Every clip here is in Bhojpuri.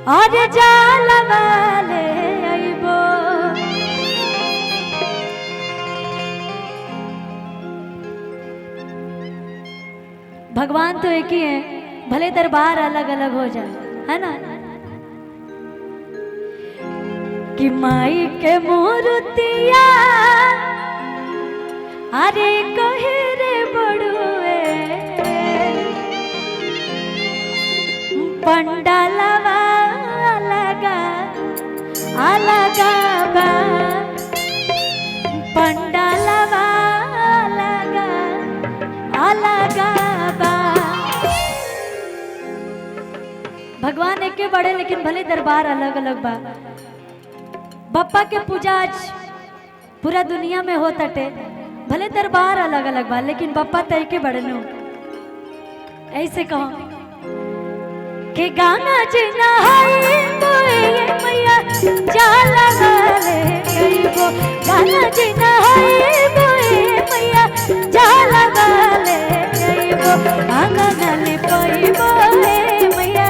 और जाल वाले आइबो। भगवान तो एक ही है, भले दरबार अलग अलग हो जाए, है ना। कि माई के मूर्तिया अरे कहे रे बड़ुए पंडालवा अलगा अलगा बा, पंडालवा अलगा अलगा बा। भगवान एक के बड़े लेकिन भले दरबार अलग अलग बा। बप्पा के पूजा आज पूरा दुनिया में हो तटे, भले दरबार अलग अलग बा लेकिन बप्पा तय के बड़नो। ऐसे कहो कि गाना जिना हाय बोए मैया जाला वाले गईबो, गाना जिना हाय बोए मैया जाला वाले गईबो। आंगन ले पईबो मैया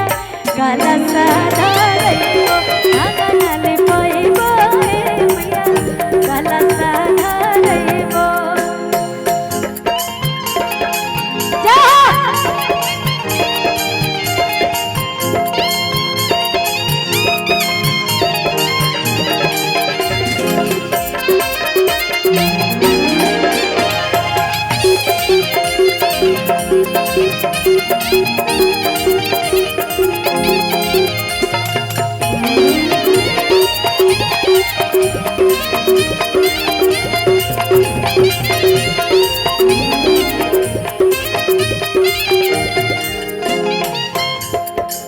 गाला सादा रईबो, आंगन ले पईबो मैया गाला सादा रईबो। जा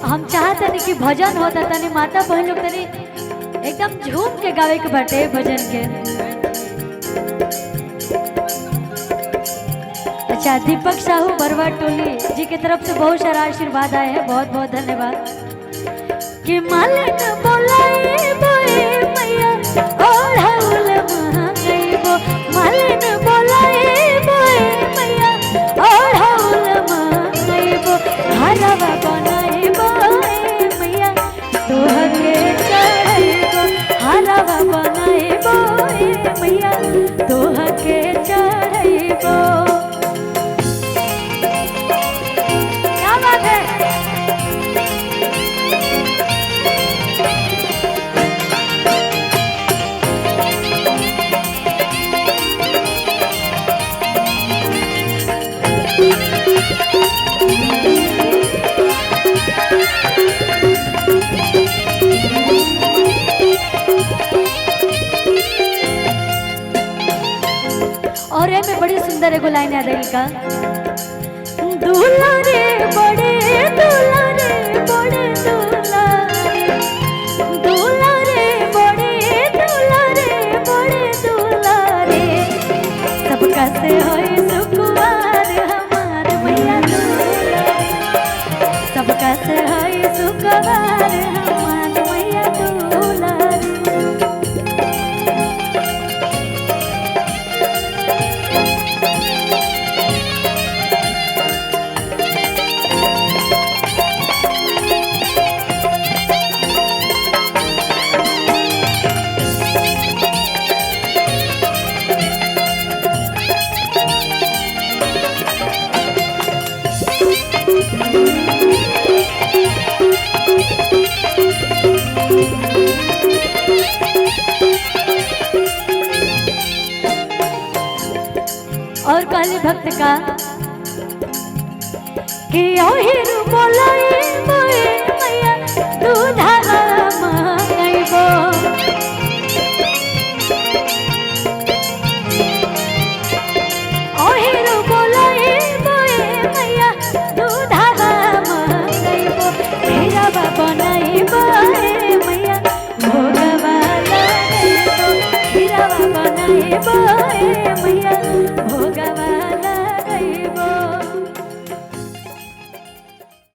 हम चाहते कि भजन होता तनी माता बहन लोग तनी एकदम झूम के गावे के बाटे भजन के। अच्छा, दीपक साहू बरवा टोली जी की तरफ से बहुत सारा आशीर्वाद आए हैं, बहुत बहुत धन्यवाद। कि मालिक बोलाए बोए मैया ओढ़ौल महंगईबो, मालिक बोलाए बोए मैया ओढ़ौल महंगईबो। हरवा बनाईबो मैया तोहके चढ़ईबो, हरवा बनाईबो मैया तोहके चढ़ईबो। क्या बात है। और ये में बड़ी सुंदर एगो लाइन याद है का। दूल्हा रे बड़े दूल्हा रे बड़े दूल्हा, दूल्हा रे बड़े दूल्हा रे बड़े दूल्हा रे। सबका से होई सुकुमार हमार मैया दूल्हा, सबका से होई सुकुमार हमार मैया दूल्हा। और काली भक्त का कि ओहिर बोलाए बोए